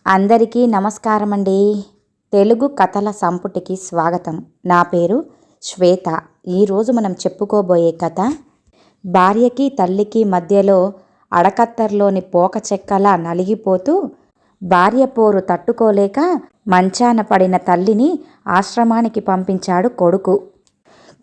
అందరికీ నమస్కారం అండి. తెలుగు కథల సంపుటికి స్వాగతం. నా పేరు శ్వేత. ఈరోజు మనం చెప్పుకోబోయే కథ భార్యకి తల్లికి మధ్యలో అడకత్తర్లోని పోక చెక్కలా నలిగిపోతూ భార్య పోరు తట్టుకోలేక మంచాన పడిన తల్లిని ఆశ్రమానికి పంపించాడు కొడుకు.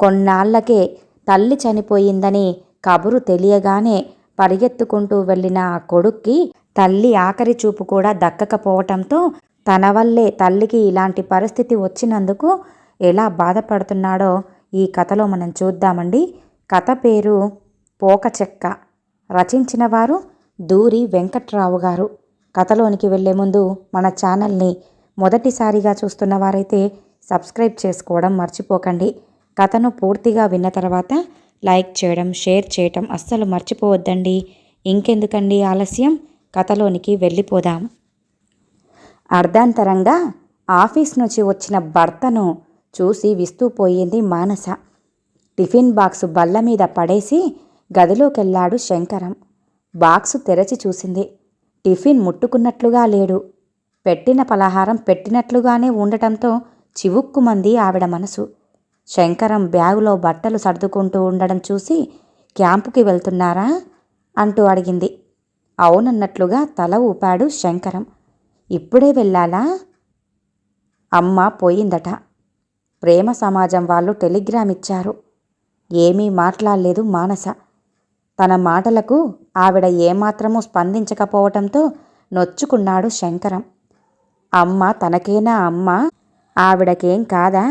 కొన్నాళ్లకే తల్లి చనిపోయిందని కబురు తెలియగానే పరిగెత్తుకుంటూ వెళ్ళిన ఆ కొడుక్కి తల్లి ఆఖరి చూపు కూడా దక్కకపోవటంతో తన వల్లే తల్లికి ఇలాంటి పరిస్థితి వచ్చినందుకు ఎలా బాధపడుతున్నాడో ఈ కథలో మనం చూద్దామండి. కథ పేరు పోక చెక్క. రచించిన వారు దూరి వెంకట్రావు గారు. కథలోనికి వెళ్ళే ముందు మన ఛానల్ని మొదటిసారిగా చూస్తున్న వారైతే సబ్స్క్రైబ్ చేసుకోవడం మర్చిపోకండి. కథను పూర్తిగా విన్న తర్వాత లైక్ చేయడం, షేర్ చేయటం అస్సలు మర్చిపోవద్దండి. ఇంకెందుకండి ఆలస్యం, కథలోనికి వెళ్ళిపోదాం. అర్ధాంతరంగా ఆఫీస్ నుంచి వచ్చిన భర్తను చూసి విస్తుపోయింది మానస. టిఫిన్ బాక్సు బల్ల మీద పడేసి గదిలోకెళ్ళాడు శంకరం. బాక్సు తెరచి చూసింది. టిఫిన్ ముట్టుకున్నట్లుగా లేడు. పెట్టిన పలహారం పెట్టినట్లుగానే ఉండటంతో చివుక్కుమంది ఆవిడ మనసు. శంకరం బ్యాగులో బట్టలు సర్దుకుంటూ ఉండడం చూసి క్యాంపుకి వెళ్తున్నారా అంటూ అడిగింది. అవునన్నట్లుగా తల ఊపాడు శంకరం. ఇప్పుడే వెళ్ళాలా? అమ్మ పోయిందట. ప్రేమ సమాజం వాళ్ళు టెలిగ్రామ్ ఇచ్చారు. ఏమీ మాట్లాడలేదు మానస. తన మాటలకు ఆవిడ ఏమాత్రమూ స్పందించకపోవటంతో నొచ్చుకున్నాడు శంకరం. అమ్మ తనకేనా అమ్మ? ఆవిడకేం కాదా?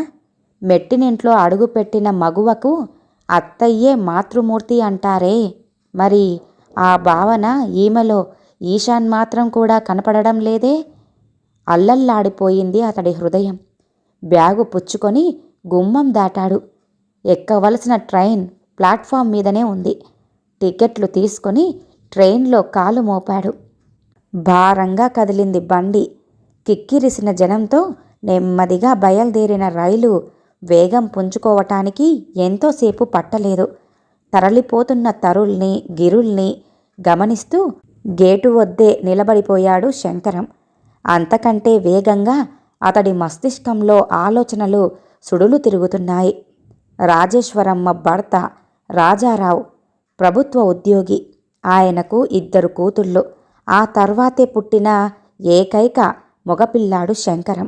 మెట్టినింట్లో అడుగుపెట్టిన మగువకు అత్తయ్యే మాతృమూర్తి అంటారే, మరి ఆ భావన ఈమెలో ఈశాన్ మాత్రం కూడా కనపడడం లేదే? అల్లల్లాడిపోయింది అతడి హృదయం. బ్యాగు పుచ్చుకొని గుమ్మం దాటాడు. ఎక్కవలసిన ట్రైన్ ప్లాట్ఫామ్ మీదనే ఉంది. టికెట్లు తీసుకొని ట్రైన్లో కాలు మోపాడు. భారంగా కదిలింది బండి. కిక్కిరిసిన జనంతో నెమ్మదిగా బయలుదేరిన రైలు వేగం పుంజుకోవటానికి ఎంతోసేపు పట్టలేదు. తరలిపోతున్న తరుల్ని గిరుల్ని గమనిస్తూ గేటు వద్దే నిలబడిపోయాడు శంకరం. అంతకంటే వేగంగా అతడి మస్తిష్కంలో ఆలోచనలు సుడులు తిరుగుతున్నాయి. రాజేశ్వరమ్మ భర్త రాజారావు ప్రభుత్వ ఉద్యోగి. ఆయనకు 2 కూతుళ్ళు. ఆ తర్వాతే పుట్టిన ఏకైక మగపిల్లాడు శంకరం.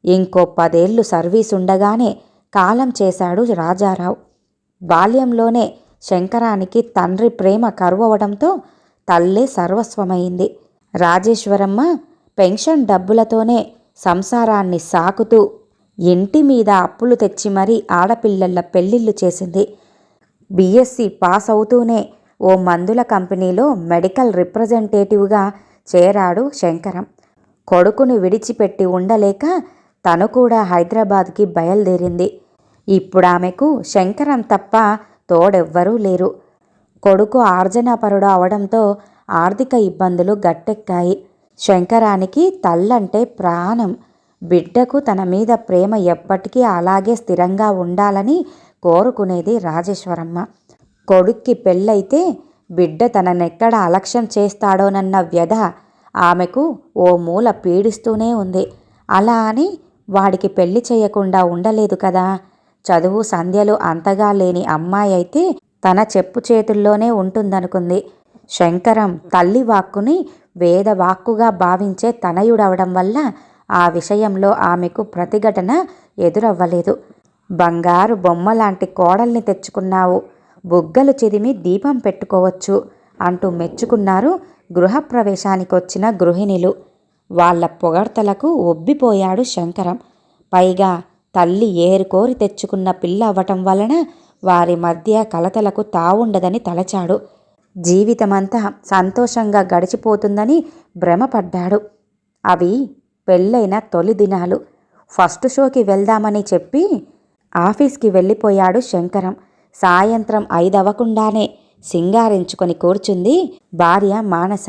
ఇంకో 10 ఏళ్లు సర్వీసుండగానే కాలం చేశాడు రాజారావు. బాల్యంలోనే శంకరానికి తండ్రి ప్రేమ కరువవడంతో తల్లే సర్వస్వమైంది. రాజేశ్వరమ్మ పెన్షన్ డబ్బులతోనే సంసారాన్ని సాకుతూ ఇంటి మీద అప్పులు తెచ్చి మరీ ఆడపిల్లల పెళ్లిళ్ళు చేసింది. బీఎస్సీ పాస్ అవుతూనే ఓ మందుల కంపెనీలో మెడికల్ రిప్రజెంటేటివ్గా చేరాడు శంకరం. కొడుకుని విడిచిపెట్టి ఉండలేక తను కూడా హైదరాబాద్కి బయలుదేరింది. ఇప్పుడామెకు శంకరం తప్ప తోడెవ్వరూ లేరు. కొడుకు ఆర్జనాపరుడు అవడంతో ఆర్థిక ఇబ్బందులు గట్టెక్కాయి. శంకరానికి తల్లంటే ప్రాణం. బిడ్డకు తన మీద ప్రేమ ఎప్పటికీ అలాగే స్థిరంగా ఉండాలని కోరుకునేది రాజేశ్వరమ్మ. కొడుక్కి పెళ్ళైతే బిడ్డ తననెక్కడ అలక్ష్యం చేస్తాడోనన్న వ్యధ ఆమెకు ఓ మూల పీడిస్తూనే ఉంది. అలా అని వాడికి పెళ్లి చేయకుండా ఉండలేదు కదా. చదువు సంధ్యలు అంతగా లేని అమ్మాయి అయితే తన చెప్పు చేతుల్లోనే ఉంటుందనుకుంది. శంకరం తల్లి వాక్కుని వేదవాక్కుగా భావించే తనయుడవడం వల్ల ఆ విషయంలో ఆమెకు ప్రతిఘటన ఎదురవ్వలేదు. బంగారు బొమ్మలాంటి కోడల్ని తెచ్చుకున్నావు, బుగ్గలు చిదిమి దీపం పెట్టుకోవచ్చు అంటూ మెచ్చుకున్నారు గృహప్రవేశానికొచ్చిన గృహిణులు. వాళ్ల పొగడ్తలకు ఒబ్బిపోయాడు శంకరం. పైగా తల్లి ఏరుకోరి తెచ్చుకున్న పిల్ల అవ్వటం వలన వారి మధ్య కలతలకు తావుండదని తలచాడు. జీవితమంతా సంతోషంగా గడిచిపోతుందని భ్రమపడ్డాడు. అవి పెళ్ళైన తొలి దినాలు. ఫస్ట్ షోకి వెళ్దామని చెప్పి ఆఫీస్కి వెళ్ళిపోయాడు శంకరం. సాయంత్రం 5 అవ్వకుండానే సింగారించుకొని కూర్చుంది భార్య మానస.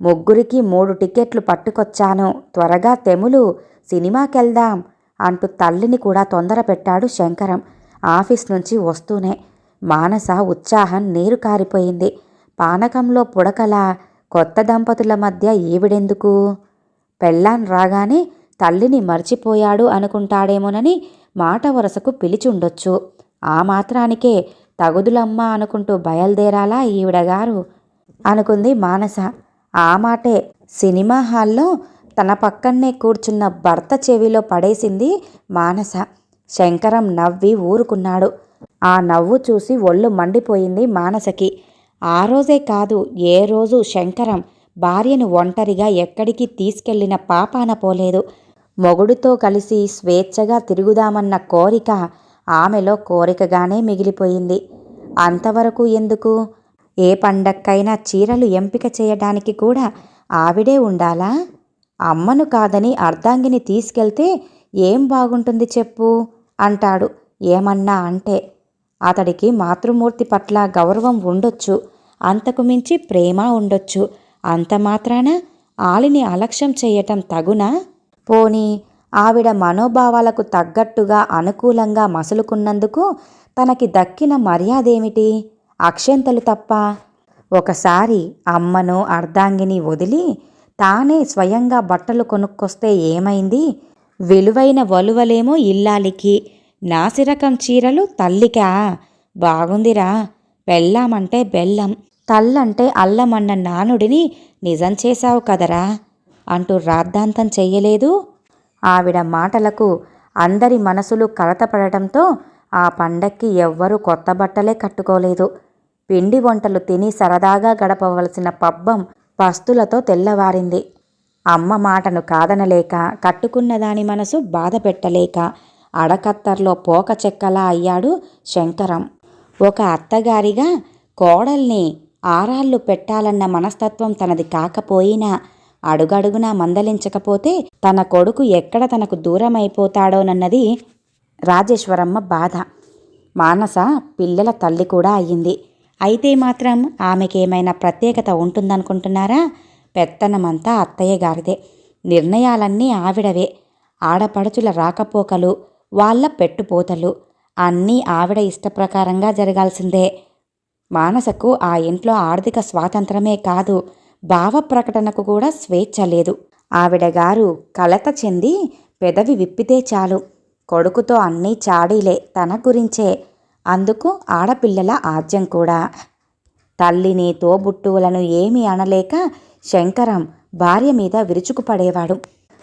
ముగ్గురికి 3 టికెట్లు పట్టుకొచ్చాను, త్వరగా తెములు, సినిమాకెళ్దాం అంటూ తల్లిని కూడా తొందర పెట్టాడు శంకరం. ఆఫీస్ నుంచి వస్తూనే మానస ఉత్సాహం నీరు కారిపోయింది. పానకంలో పుడకలా కొత్త దంపతుల మధ్య ఈవిడెందుకు? పెళ్ళాం రాగానే తల్లిని మర్చిపోయాడు అనుకుంటాడేమోనని మాట వరసకు పిలిచుండొచ్చు. ఆ మాత్రానికే తగుదులమ్మా అనుకుంటూ బయలుదేరాలా ఈవిడగారు అనుకుంది మానస. ఆ మాటే సినిమా హాల్లో తన పక్కనే కూర్చున్న భర్త చెవిలో పడేసింది మానస. శంకరం నవ్వి ఊరుకున్నాడు. ఆ నవ్వు చూసి ఒళ్ళు మండిపోయింది మానసకి. ఆ రోజే కాదు, ఏ రోజు శంకరం భార్యను ఒంటరిగా ఎక్కడికి తీసుకెళ్లిన పాపాన పోలేదు. మొగుడుతో కలిసి స్వేచ్ఛగా తిరుగుదామన్న కోరిక ఆమెలో కోరికగానే మిగిలిపోయింది. అంతవరకు ఎందుకు? ఏ పండక్కైనా చీరలు ఎంపిక చేయడానికి కూడా ఆవిడే ఉండాలా? అమ్మను కాదని అర్ధాంగిని తీసుకెళ్తే ఏం బాగుంటుంది చెప్పు అంటాడు. ఏమన్నా అంటే అతడికి మాతృమూర్తి పట్ల గౌరవం ఉండొచ్చు, అంతకు మించి ప్రేమ ఉండొచ్చు. అంత మాత్రాన ఆలిని అలక్ష్యం చేయటం తగునా? పోనీ ఆవిడ మనోభావాలకు తగ్గట్టుగా అనుకూలంగా మసులుకున్నందుకు తనకి దక్కిన మర్యాదేమిటి? అక్షంతలు తప్ప. ఒకసారి అమ్మను అర్ధాంగిని వదిలి తానే స్వయంగా బట్టలు కొనుక్కొస్తే ఏమైంది? విలువైన వలువలేమో ఇల్లాలికి, నాసిరకం చీరలు తల్లికా? బాగుందిరా. పెళ్ళామంటే బెల్లం, తల్లంటే అల్లమన్న నానుడిని నిజం చేశావు కదరా అంటూ రాద్ధాంతం చెయ్యలేదు. ఆవిడ మాటలకు అందరి మనసులు కలతపడటంతో ఆ పండక్కి ఎవ్వరూ కొత్త బట్టలే కట్టుకోలేదు. పిండి వంటలు తిని సరదాగా గడపవలసిన పబ్బం పస్తులతో తెల్లవారింది. అమ్మ మాటను కాదనలేక, కట్టుకున్న దాని మనసు బాధ పెట్టలేక అడకత్తర్లో పోక చెక్కలా అయ్యాడు శంకరం. ఒక అత్తగారిగా కోడల్ని ఆరాళ్ళు పెట్టాలన్న మనస్తత్వం తనది కాకపోయినా అడుగడుగునా మందలించకపోతే తన కొడుకు ఎక్కడ తనకు దూరమైపోతాడోనన్నది రాజేశ్వరమ్మ బాధ. మానస పిల్లల తల్లి కూడా అయ్యింది. అయితే మాత్రం ఆమెకేమైనా ప్రత్యేకత ఉంటుందనుకుంటున్నారా? పెత్తనమంతా అత్తయ్య గారిదే, నిర్ణయాలన్నీ ఆవిడవే. ఆడపడుచుల రాకపోకలు, వాళ్ళ పెట్టుపోతలు అన్నీ ఆవిడ ఇష్టప్రకారంగా జరగాల్సిందే. మానసకు ఆ ఇంట్లో ఆర్థిక స్వాతంత్రమే కాదు, భావ ప్రకటనకు కూడా స్వేచ్ఛ లేదు. ఆవిడ గారు కలత చెంది పెదవి విప్పితే చాలు, కొడుకుతో అన్నీ చాడీలే, తన గురించే. అందుకు ఆడపిల్లల ఆజ్యం కూడా. తల్లిని తోబుట్టువులను ఏమీ అనలేక శంకరం భార్య మీద విరుచుకుపడేవాడు.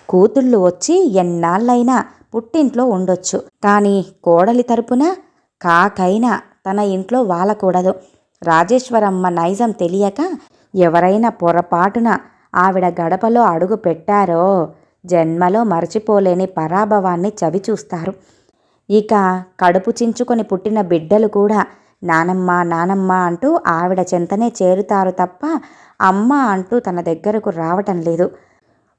కూతుళ్ళు వచ్చి ఎన్నాళ్ళైనా పుట్టింట్లో ఉండొచ్చు, కానీ కోడలి తరపున కాకైనా తన ఇంట్లో వాలకూడదు. రాజేశ్వరమ్మ నైజం తెలియక ఎవరైనా పొరపాటున ఆవిడ గడపలో అడుగు పెట్టారో జన్మలో మరచిపోలేని పరాభవాన్ని చవిచూస్తారు. ఇక కడుపు చించుకొని పుట్టిన బిడ్డలు కూడా నానమ్మ నానమ్మ అంటూ ఆవిడ చెంతనే చేరుతారు తప్ప అమ్మ అంటూ తన దగ్గరకు రావటం లేదు.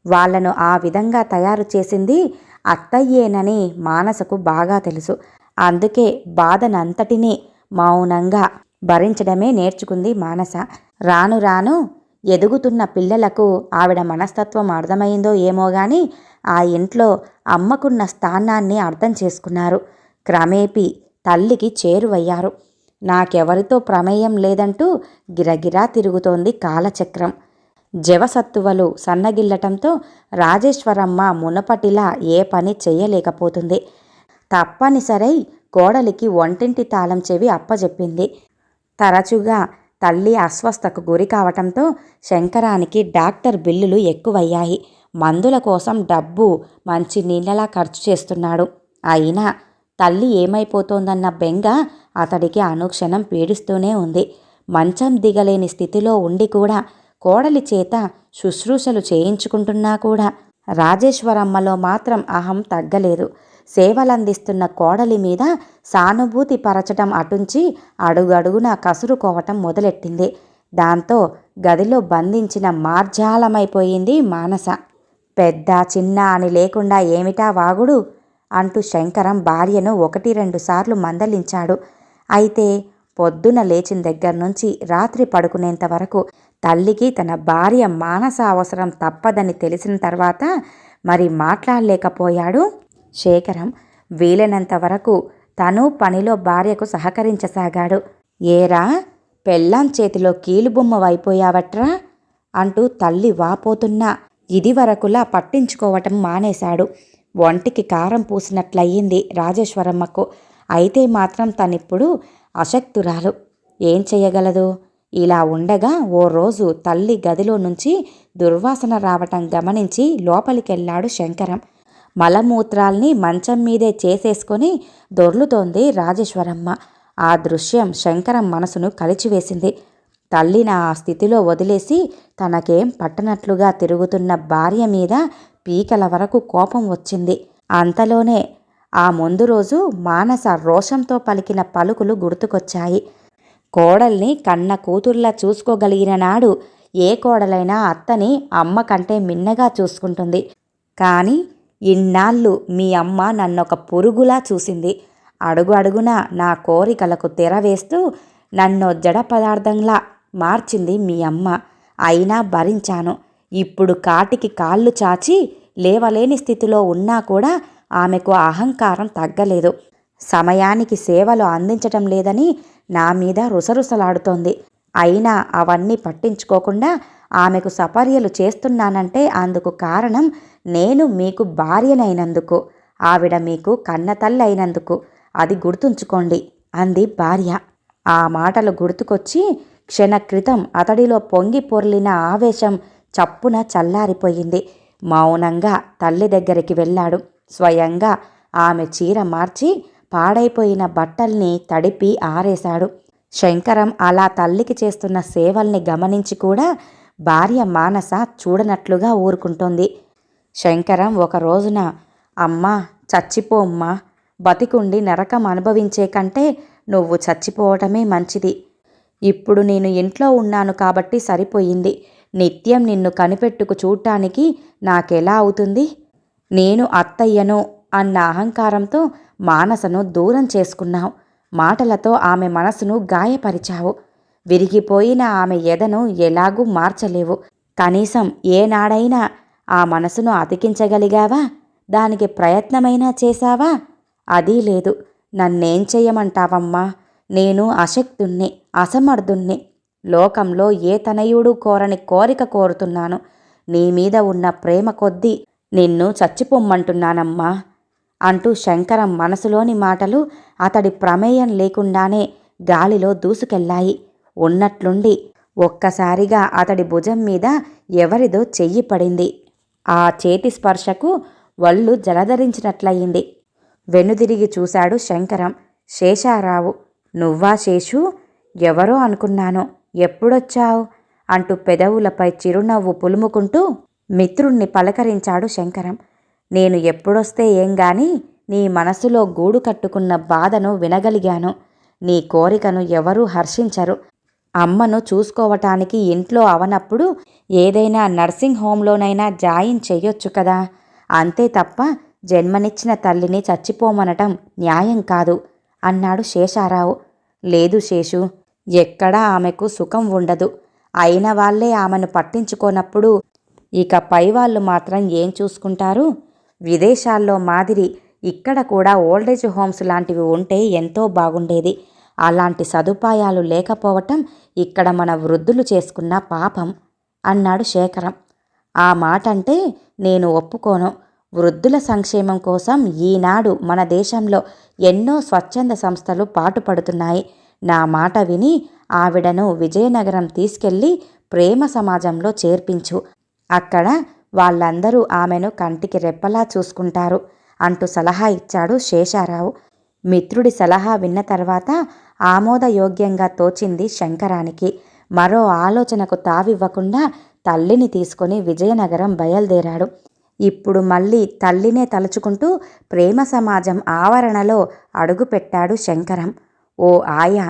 వాళ్లను ఆ విధంగా తయారు చేసింది అత్తయ్యేనని మానసకు బాగా తెలుసు. అందుకే బాధనంతటినీ మౌనంగా భరించడమే నేర్చుకుంది మానస. రాను రాను ఎదుగుతున్న పిల్లలకు ఆవిడ మనస్తత్వం అర్థమైందో ఏమో గాని ఆ ఇంట్లో అమ్మకున్న స్థానాన్ని అర్థం చేసుకున్నారు. క్రమేపీ తల్లికి చేరువయ్యారు. నాకెవరితో ప్రమేయం లేదంటూ గిరగిరా తిరుగుతోంది కాలచక్రం. జవసత్తువలు సన్నగిల్లటంతో రాజేశ్వరమ్మ మునపటిలా ఏ పని చెయ్యలేకపోతుంది. తప్పనిసరై కోడలికి వంటింటి తాళం చెవి అప్పజెప్పింది. తరచుగా తల్లి అస్వస్థకు గురి కావటంతో శంకరానికి డాక్టర్ బిల్లులు ఎక్కువయ్యాయి. మందుల కోసం డబ్బు మంచి నీళ్ళలా ఖర్చు చేస్తున్నాడు. అయినా తల్లి ఏమైపోతోందన్న బెంగ అతడికి అనుక్షణం పీడిస్తూనే ఉంది. మంచం దిగలేని స్థితిలో ఉండి కూడా కోడలి చేత శుశ్రూషలు చేయించుకుంటున్నా కూడా రాజేశ్వరమ్మలో మాత్రం అహం తగ్గలేదు. సేవలందిస్తున్న కోడలి మీద సానుభూతి పరచటం అటుంచి అడుగడుగునా కసురుకోవటం మొదలెట్టింది. దాంతో గదిలో బంధించిన మార్జాలమైపోయింది మానస. పెద్ద చిన్న అని లేకుండా ఏమిటా వాగుడు అంటూ శంకరం భార్యను 1-2 సార్లు మందలించాడు. అయితే పొద్దున లేచిన దగ్గర నుంచి రాత్రి పడుకునేంత వరకు తల్లికి తన భార్య మానస అవసరం తప్పదని తెలిసిన తర్వాత మరి మాట్లాడలేకపోయాడు శేఖరం. వీలైనంత వరకు తను పనిలో భార్యకు సహకరించసాగాడు. ఏరా పెళ్ళాం చేతిలో కీలుబొమ్మ వైపోయావట్రా అంటూ తల్లి వాపోతున్నా ఇదివరకులా పట్టించుకోవటం మానేశాడు. ఒంటికి కారం పూసినట్లయింది రాజేశ్వరమ్మకు. అయితే మాత్రం తనిప్పుడు అశక్తురాలు. ఏం చెయ్యగలదు? ఇలా ఉండగా ఓ రోజు తల్లి గదిలో నుంచి దుర్వాసన రావటం గమనించి లోపలికెళ్ళాడు శంకరం. మలమూత్రాల్ని మంచం మీదే చేసేసుకొని దొర్లుతోంది రాజేశ్వరమ్మ. ఆ దృశ్యం శంకరం మనసును కలిచివేసింది. తల్లిని ఆ స్థితిలో వదిలేసి తనకేం పట్టనట్లుగా తిరుగుతున్న భార్య మీద పీకల వరకు కోపం వచ్చింది. అంతలోనే ఆ ముందు రోజు మానస రోషంతో పలికిన పలుకులు గుర్తుకొచ్చాయి. కోడల్ని కన్న కూతుర్లా చూసుకోగలిగిన నాడు ఏ కోడలైనా అత్తని అమ్మ కంటే మిన్నగా చూసుకుంటుంది. కానీ ఇన్నాళ్ళు మీ అమ్మ నన్నొక పురుగులా చూసింది. అడుగు అడుగునా నా కోరికలకు తెరవేస్తూ నన్నో జడ పదార్థంలా మార్చింది మీ అమ్మ. అయినా భరించాను. ఇప్పుడు కాటికి కాళ్ళు చాచి లేవలేని స్థితిలో ఉన్నా కూడా ఆమెకు అహంకారం తగ్గలేదు. సమయానికి సేవలు అందించటం లేదని నా మీద రుసరుసలాడుతోంది. అయినా అవన్నీ పట్టించుకోకుండా ఆమెకు సపర్యలు చేస్తున్నానంటే అందుకు కారణం నేను మీకు భార్యనైనందుకు, ఆవిడ మీకు కన్నతల్లి అయినందుకు. అది గుర్తుంచుకోండి అంది భార్య. ఆ మాటలు గుర్తుకొచ్చి క్షణక్రితం అతడిలో పొంగి పొర్లిన ఆవేశం చప్పున చల్లారిపోయింది. మౌనంగా తల్లి దగ్గరికి వెళ్ళాడు. స్వయంగా ఆమె చీర మార్చి పాడైపోయిన బట్టల్ని తడిపి ఆరేశాడు. శంకరం అలా తల్లికి చేస్తున్న సేవల్ని గమనించి కూడా భార్య మానస చూడనట్లుగా ఊరుకుంటోంది. శంకరం ఒక రోజున, అమ్మా చచ్చిపోమ్మా, బతికుండి నరకం అనుభవించే కంటే నువ్వు చచ్చిపోవటమే మంచిది. ఇప్పుడు నేను ఇంట్లో ఉన్నాను కాబట్టి సరిపోయింది. నిత్యం నిన్ను కనిపెట్టుకు చూడటానికి నాకెలా అవుతుంది? నేను అత్తయ్యను అన్న అహంకారంతో మానసను దూరం చేసుకున్నావు. మాటలతో ఆమె మనసును గాయపరిచావు. విరిగిపోయిన ఆమె ఎదను ఎలాగూ మార్చలేవు. కనీసం ఏనాడైనా ఆ మనసును అతికించగలిగావా? దానికి ప్రయత్నమైనా చేశావా? అదీ లేదు. నన్నేం చెయ్యమంటావమ్మా? నేను అశక్తుణ్ణి, అసమర్థుణ్ణి. లోకంలో ఏ తనయుడు కోరని కోరిక కోరుతున్నాను. నీ మీద ఉన్న ప్రేమ కొద్దీ నిన్ను చచ్చిపోమ్మంటున్నానమ్మా అంటూ శంకరం మనసులోని మాటలు అతడి ప్రమేయం లేకుండానే గాలిలో దూసుకెళ్ళాయి. ఉన్నట్లుండి ఒక్కసారిగా అతడి భుజం మీద ఎవరిదో చెయ్యి పడింది. ఆ చేతి స్పర్శకు వళ్ళు జలధరించినట్లయింది. వెనుదిరిగి చూశాడు శంకరం. శేషారావు. నువ్వా శేషు? ఎవరో అనుకున్నాను. ఎప్పుడొచ్చావు అంటూ పెదవులపై చిరునవ్వు పులుముకుంటూ మిత్రుణ్ణి పలకరించాడు శంకరం. నేను ఎప్పుడొస్తే ఏం గాని నీ మనసులో గూడు కట్టుకున్న బాధను వినగలిగాను. నీ కోరికను ఎవరూ హర్షించరు. అమ్మను చూసుకోవటానికి ఇంట్లో అవనప్పుడు ఏదైనా నర్సింగ్ హోంలోనైనా జాయిన్ చెయ్యొచ్చు కదా. అంతే తప్ప జన్మనిచ్చిన తల్లిని చచ్చిపోమనటం న్యాయం కాదు అన్నాడు శేషారావు. లేదు శేషు, ఎక్కడా ఆమెకు సుఖం ఉండదు. అయిన వాళ్లే ఆమెను పట్టించుకోనప్పుడు ఇక పైవాళ్ళు మాత్రం ఏం చూసుకుంటారు? విదేశాల్లో మాదిరి ఇక్కడ కూడా ఓల్డేజ్ హోమ్స్ లాంటివి ఉంటే ఎంతో బాగుండేది. అలాంటి సదుపాయాలు లేకపోవటం ఇక్కడ మన వృద్ధులు చేసుకున్న పాపం అన్నాడు శేఖరం. ఆ మాట అంటే నేను ఒప్పుకోను. వృద్ధుల సంక్షేమం కోసం ఈనాడు మన దేశంలో ఎన్నో స్వచ్ఛంద సంస్థలు పాటుపడుతున్నాయి. నా మాట విని ఆవిడను విజయనగరం తీసుకెళ్ళి ప్రేమ సమాజంలో చేర్పించు. అక్కడ వాళ్ళందరూ ఆమెను కంటికి రెప్పలా చూసుకుంటారు అంటూ సలహా ఇచ్చాడు శేషారావు. మిత్రుడి సలహా విన్న తర్వాత ఆమోదయోగ్యంగా తోచింది శంకరానికి. మరో ఆలోచనకు తావివ్వకుండా తల్లిని తీసుకొని విజయనగరం బయలుదేరాడు. ఇప్పుడు మళ్ళీ తల్లినే తలుచుకుంటూ ప్రేమ సమాజం ఆవరణలో అడుగుపెట్టాడు శంకరం. ఓ ఆయా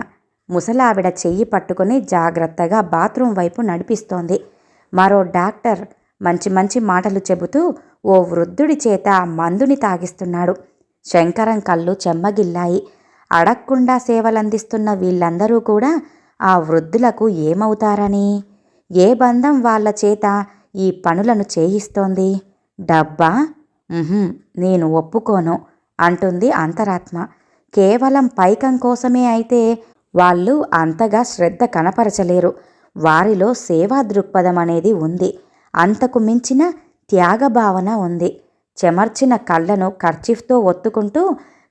ముసలావిడ చెయ్యి పట్టుకుని జాగ్రత్తగా బాత్రూం వైపు నడిపిస్తోంది. మరో డాక్టర్ మంచి మంచి మాటలు చెబుతూ ఓ వృద్ధుడి చేత మందుని తాగిస్తున్నాడు. శంకరం కళ్ళు చెమ్మగిల్లాయి. అడక్కుండా సేవలందిస్తున్న వీళ్ళందరూ కూడా ఆ వృద్ధులకు ఏమవుతారని? ఏ బంధం వాళ్ళ చేత ఈ పనులను చేయిస్తోంది? డబ్బా? నేను ఒప్పుకోను అంటుంది అంతరాత్మ. కేవలం పైకం కోసమే అయితే వాళ్ళు అంతగా శ్రద్ధ కనపరచలేరు. వారిలో సేవా దృక్పథం అనేది ఉంది. అంతకు మించిన త్యాగభావన ఉంది. చెమర్చిన కళ్ళను కర్చీఫ్తో ఒత్తుకుంటూ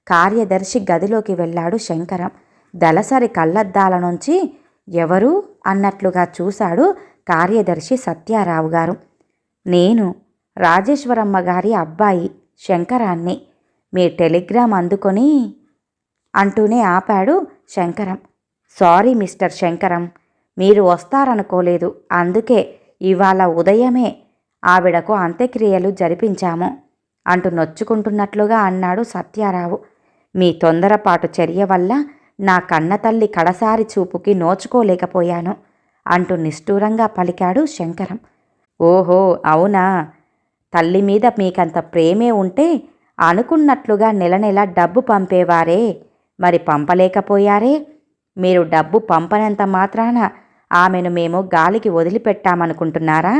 కార్యదర్శి గదిలోకి వెళ్ళాడు శంకరం. దళసరి కళ్ళద్దాల నుంచి ఎవరు అన్నట్లుగా చూశాడు కార్యదర్శి సత్యారావు గారు. నేను రాజేశ్వరమ్మ గారి అబ్బాయి శంకరాన్ని. మీ టెలిగ్రామ్ అందుకొని అంటూనే ఆపాడు శంకరం. సారీ మిస్టర్ శంకరం, మీరు వస్తారనుకోలేదు. అందుకే ఇవాళ ఉదయమే ఆవిడకు అంత్యక్రియలు జరిపించాము అంటూ నొచ్చుకుంటున్నట్లుగా అన్నాడు సత్యారావు. మీ తొందరపాటు చర్య వల్ల నా కన్నతల్లి కడసారి చూపుకి నోచుకోలేకపోయాను అంటూ నిష్ఠూరంగా పలికాడు శంకరం. ఓహో అవునా, తల్లి మీద మీకంత ప్రేమే ఉంటే అనుకున్నట్లుగా నెల నెల డబ్బు పంపేవారే, మరి పంపలేకపోయారే? మీరు డబ్బు పంపనంత మాత్రాన ఆమెను మేము గాలికి వదిలిపెట్టామనుకుంటున్నారా?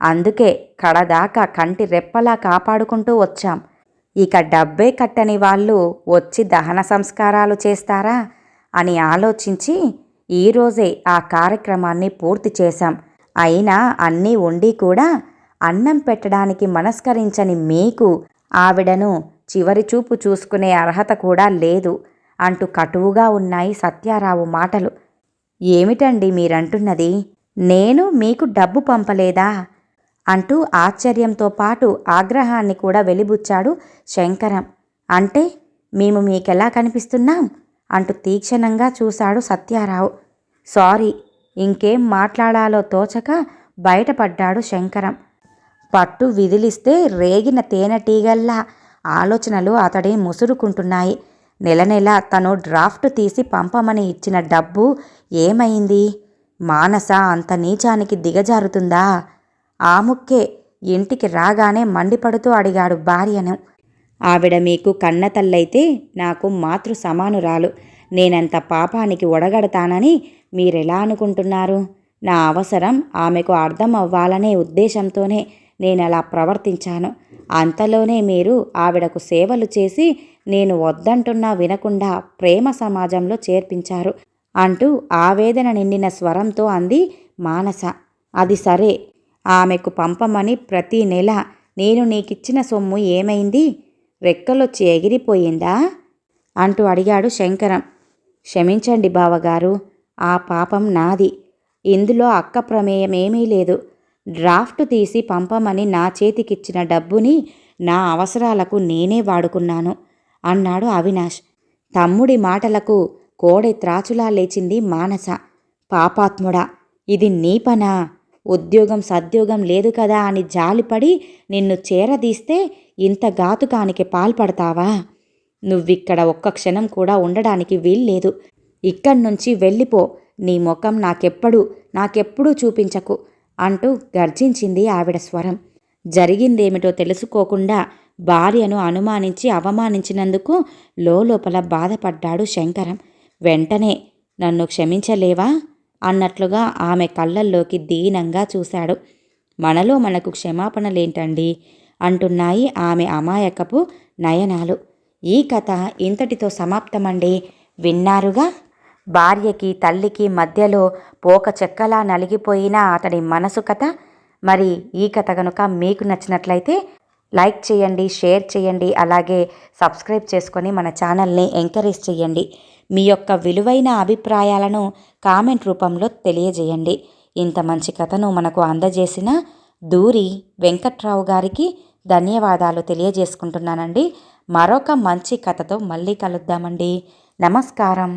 అందుకే కడదాకా కంటి రెప్పలా కాపాడుకుంటూ వచ్చాం. ఇక డబ్బే కట్టని వాళ్ళు వచ్చి దహన సంస్కారాలు చేస్తారా అని ఆలోచించి ఈరోజే ఆ కార్యక్రమాన్ని పూర్తి చేశాం. అయినా అన్నీ ఉండి కూడా అన్నం పెట్టడానికి మనస్కరించని మీకు ఆవిడను చివరి చూపు చూసుకునే అర్హత కూడా లేదు అంటూ కటువుగా ఉన్నాయి సత్యారావు మాటలు. ఏమిటండి మీరంటున్నది? నేను మీకు డబ్బు పంపలేదా అంటూ ఆశ్చర్యంతో పాటు ఆగ్రహాన్ని కూడా వెలిబుచ్చాడు శంకరం. అంటే మేము మీకెలా కనిపిస్తున్నాం అంటూ తీక్షణంగా చూశాడు సత్యారావు. సారీ, ఇంకేం మాట్లాడాలో తోచక బయటపడ్డాడు శంకరం. పట్టు విదిలిస్తే రేగిన తేనెటీగల్లా ఆలోచనలు అతడి ముసురుకుంటున్నాయి. నెల నెల తను డ్రాఫ్ట్ తీసి పంపమని ఇచ్చిన డబ్బు ఏమైంది? మానస అంత నీచానికి దిగజారుతుందా? ఆ ముక్కే ఇంటికి రాగానే మండిపడుతూ అడిగాడు భార్యను. ఆవిడ మీకు కన్నతల్లైతే నాకు మాతృ సమానురాలు. నేనంత పాపానికి ఒడగడతానని మీరెలా అనుకుంటున్నారు? నా అవసరం ఆమెకు అర్థం అవ్వాలనే ఉద్దేశంతోనే నేనలా ప్రవర్తించాను. అంతలోనే మీరు ఆవిడకు సేవలు చేసి నేను వద్దంటున్నా వినకుండా ప్రేమ సమాజంలో చేర్పించారు అంటూ ఆవేదన నిండిన స్వరంతో అంది మానస. అది సరే, ఆమెకు పంపమని ప్రతి నెల నేను నీకిచ్చిన సొమ్ము ఏమైంది? రెక్కలొచ్చి ఎగిరిపోయిందా అంటూ అడిగాడు శంకరం. క్షమించండి బావగారు, ఆ పాపం నాది. ఇందులో అక్క ప్రమేయమేమీ లేదు. డ్రాఫ్ట్ తీసి పంపమని నా చేతికిచ్చిన డబ్బుని నా అవసరాలకు నేనే వాడుకున్నాను అన్నాడు అవినాష్. తమ్ముడి మాటలకు కోడె త్రాచులా లేచింది మానస. పాపాత్ముడా, ఇది నీ పనా? ఉద్యోగం సద్యోగం లేదు కదా అని జాలిపడి నిన్ను చేరదీస్తే ఇంత ఘాతుకానికి పాల్పడతావా? నువ్విక్కడ ఒక్క క్షణం కూడా ఉండడానికి వీల్లేదు. ఇక్కడ్నుంచి వెళ్ళిపో. నీ ముఖం నాకెప్పుడూ చూపించకు అంటూ గర్జించింది ఆవిడ స్వరం. జరిగిందేమిటో తెలుసుకోకుండా భార్యను అనుమానించి అవమానించినందుకు లోపల బాధపడ్డాడు శంకరం. వెంటనే నన్ను క్షమించలేవా అన్నట్లుగా ఆమె కళ్ళల్లోకి దీనంగా చూశాడు. మనలో మనకు క్షమాపణలేంటండి అంటున్నాయి ఆమె అమాయకపు నయనాలు. ఈ కథ ఇంతటితో సమాప్తమండి. విన్నారుగా, భార్యకి తల్లికి మధ్యలో పోక చెక్కలా నలిగిపోయిన అతడి మనసు కథ. మరి ఈ కథ కనుక మీకు నచ్చినట్లయితే లైక్ చేయండి, షేర్ చేయండి, అలాగే సబ్స్క్రైబ్ చేసుకొని మన ఛానల్ని ఎంకరేజ్ చేయండి. మీ యొక్క విలువైన అభిప్రాయాలను కామెంట్ రూపంలో తెలియజేయండి. ఇంత మంచి కథను మనకు అందజేసిన దూరి వెంకట్రావు గారికి ధన్యవాదాలు తెలియజేసుకుంటున్నానండి. మరొక మంచి కథతో మళ్ళీ కలుద్దామండి. నమస్కారం.